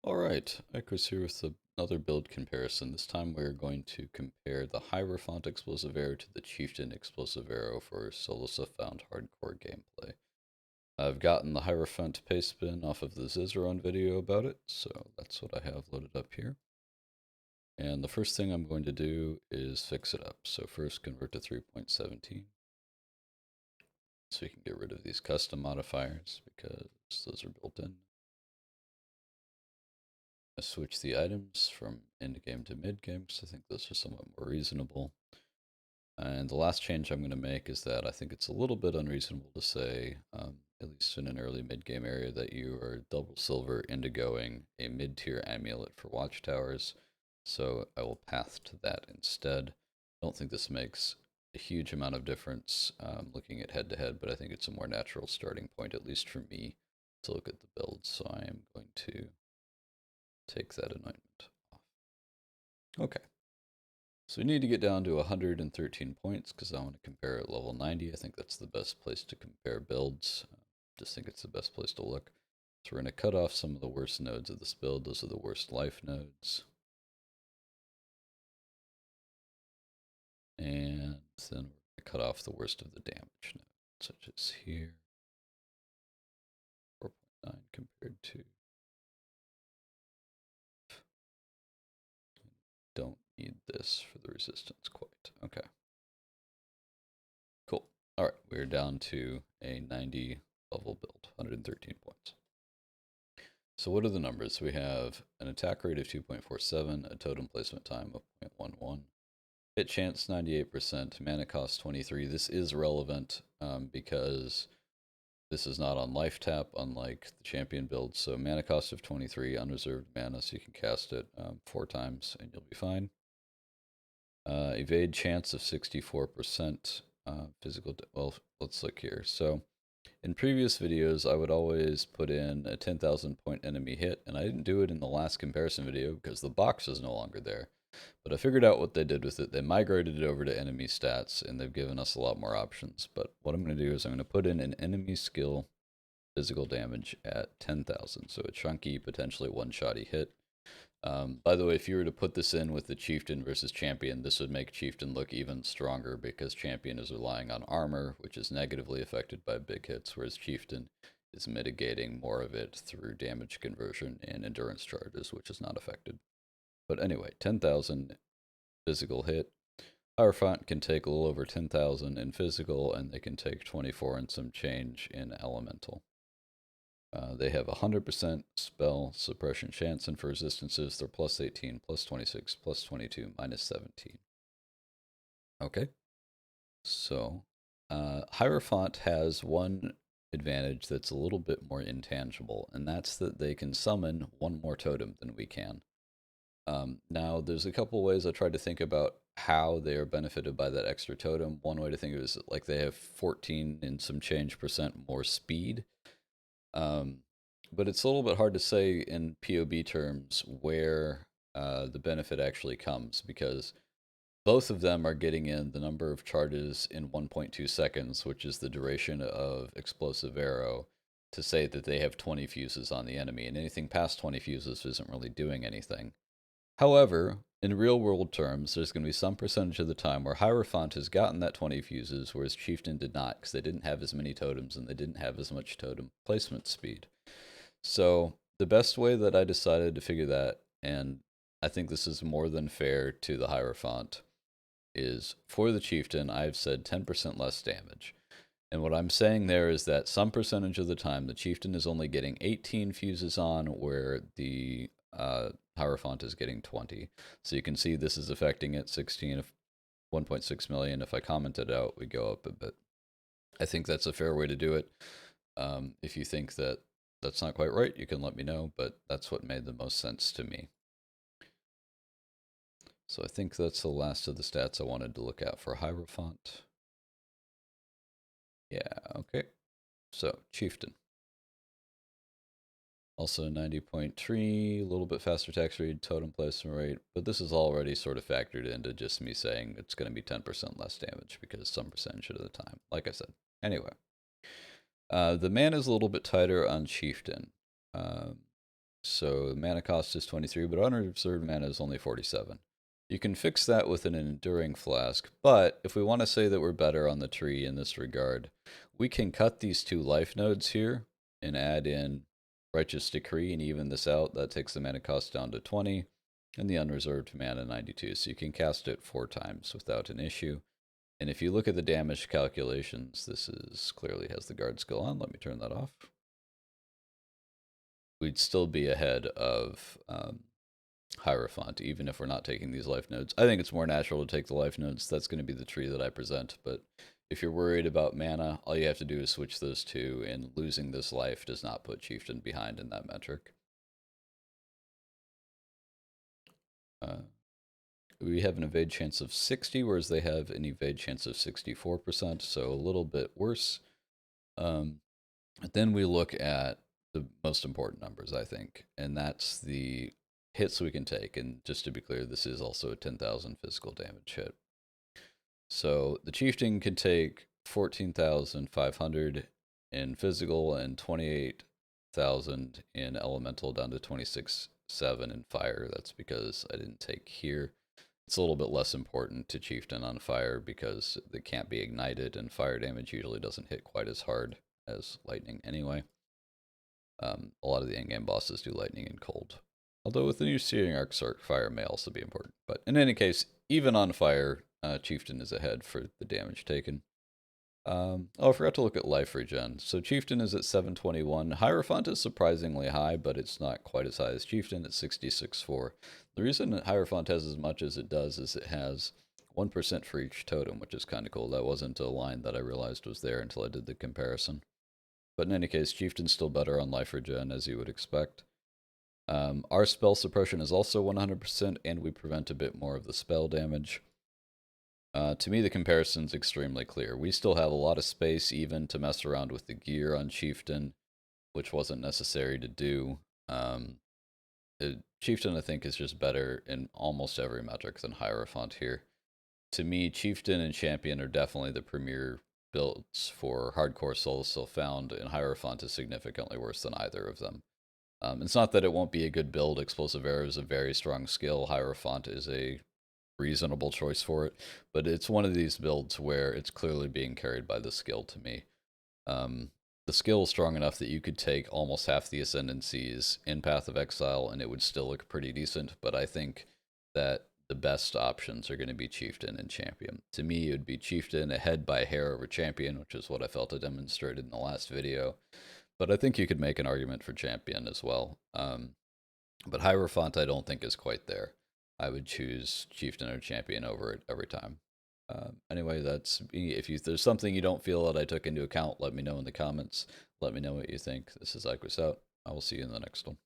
Alright, Chris here with another build comparison. This time we're going to compare the Heirophant explosive arrow to the Chieftain explosive arrow for solo stuff found hardcore gameplay. I've gotten the Heirophant paste spin off of the Zizeron video about it, so that's what I have loaded up here. And the first thing I'm going to do is fix it up. So first convert to 3.17 so we can get rid of these custom modifiers because those are built in. I switch the items from end game to mid game because I think those are somewhat more reasonable. And the last change I'm going to make is that I think it's a little bit unreasonable to say, at least in an early mid game area, that you are double silver indigoing a mid tier amulet for watchtowers. So I will path to that instead. I don't think this makes a huge amount of difference looking at head to head, but I think it's a more natural starting point, at least for me, to look at the build. So I am going to take that anointment off. Okay. So we need to get down to 113 points because I want to compare at level 90. I think that's the best place to compare builds. Just think it's the best place to look. So we're going to cut off some of the worst nodes of this build. Those are the worst life nodes. And then we're going to cut off the worst of the damage nodes, such as here. 4.9 compared to... Don't need this for the resistance quite. Okay. Cool. All right, we're down to a 90 level build, 113 points. So what are the numbers? We have an attack rate of 2.47, a totem placement time of 0.11, hit chance 98%, mana cost 23. This is relevant because this is not on life tap, unlike the champion build. So mana cost of 23, unreserved mana, so you can cast it 4 times and you'll be fine. Evade chance of 64%. Physical, well, let's look here. So in previous videos, I would always put in a 10,000 point enemy hit, and I didn't do it in the last comparison video because the box is no longer there. But I figured out what they did with it. They migrated it over to enemy stats, and they've given us a lot more options. But what I'm going to do is I'm going to put in an enemy skill physical damage at 10,000, so a chunky, potentially one-shotty hit. By the way, if you were to put this in with the Chieftain versus Champion, this would make Chieftain look even stronger because Champion is relying on armor, which is negatively affected by big hits, whereas Chieftain is mitigating more of it through damage conversion and endurance charges, which is not affected. But anyway, 10,000 physical hit. Heirophant can take a little over 10,000 in physical, and they can take 24 and some change in elemental. They have 100% spell suppression chance, and for resistances, they're plus 18, plus 26, plus 22, minus 17. Okay. So, Hierophant has one advantage that's a little bit more intangible, and that's that they can summon one more totem than we can. Now, there's a couple ways I tried to think about how they are benefited by that extra totem. One way to think of it is like they have 14 and some change percent more speed. But it's a little bit hard to say in POB terms where the benefit actually comes because both of them are getting in the number of charges in 1.2 seconds, which is the duration of explosive arrow, to say that they have 20 fuses on the enemy, and anything past 20 fuses isn't really doing anything. However, in real world terms, there's going to be some percentage of the time where Hierophant has gotten that 20 fuses, whereas Chieftain did not, because they didn't have as many totems and they didn't have as much totem placement speed. So the best way that I decided to figure that, and I think this is more than fair to the Hierophant, is for the Chieftain, I've said 10% less damage. And what I'm saying there is that some percentage of the time, the Chieftain is only getting 18 fuses on, where the Hierophant is getting 20. So you can see this is affecting it 16 of 1.6 million. If I comment it out, we go up a bit. I think that's a fair way to do it. If you think that that's not quite right, you can let me know, but that's what made the most sense to me. So I think that's the last of the stats I wanted to look at for Heirophant. Yeah, okay. So, Chieftain. Also 90.3, a little bit faster attack speed, totem placement rate, but this is already sort of factored into just me saying it's going to be 10% less damage because some percentage of the time, like I said. Anyway, the mana is a little bit tighter on Chieftain. So mana cost is 23, but unreserved mana is only 47. You can fix that with an enduring flask, but if we want to say that we're better on the tree in this regard, we can cut these 2 life nodes here and add in Righteous Decree and even this out. That takes the mana cost down to 20 and the unreserved mana 92. So you can cast it 4 times without an issue. And if you look at the damage calculations, this is clearly has the guard skill on. Let me turn that off. We'd still be ahead of Heirophant, even if we're not taking these life nodes. I think it's more natural to take the life nodes. That's going to be the tree that I present. But if you're worried about mana, all you have to do is switch those 2, and losing this life does not put Chieftain behind in that metric. We have an evade chance of 60, whereas they have an evade chance of 64%, so a little bit worse. Then we look at the most important numbers, I think, and that's the hits we can take. And just to be clear, this is also a 10,000 physical damage hit. So the Chieftain can take 14,500 in physical and 28,000 in elemental, down to 26,700 in fire. That's because I didn't take here. It's a little bit less important to Chieftain on fire because they can't be ignited, and fire damage usually doesn't hit quite as hard as lightning anyway. A lot of the endgame bosses do lightning and cold. Although with the new Searing Arc, fire may also be important. But in any case, even on fire, Chieftain is ahead for the damage taken. Oh, I forgot to look at life regen. So Chieftain is at 721. Heirophant is surprisingly high, but it's not quite as high as Chieftain at 66.4. The reason that Heirophant has as much as it does is it has 1% for each totem, which is kind of cool. That wasn't a line that I realized was there until I did the comparison. But in any case, Chieftain's still better on life regen, as you would expect. Our spell suppression is also 100%, and we prevent a bit more of the spell damage. To me, the comparison's extremely clear. We still have a lot of space even to mess around with the gear on Chieftain, which wasn't necessary to do. Chieftain, I think, is just better in almost every metric than Hierophant here. To me, Chieftain and Champion are definitely the premier builds for hardcore solo still found, and Hierophant is significantly worse than either of them. It's not that it won't be a good build. Explosive Arrow is a very strong skill. Hierophant is a reasonable choice for it, but it's one of these builds where it's clearly being carried by the skill to me. The skill is strong enough that you could take almost half the ascendancies in Path of Exile and it would still look pretty decent, but I think that the best options are going to be Chieftain and Champion. To me, it would be Chieftain ahead by a hair over Champion, which is what I felt I demonstrated in the last video. But I think you could make an argument for Champion as well. But Hierophant I don't think is quite there. I would choose Chieftain or Champion over it every time. Anyway, that's if there's something you don't feel that I took into account, let me know in the comments. Let me know what you think. This is Iquus out. I will see you in the next one.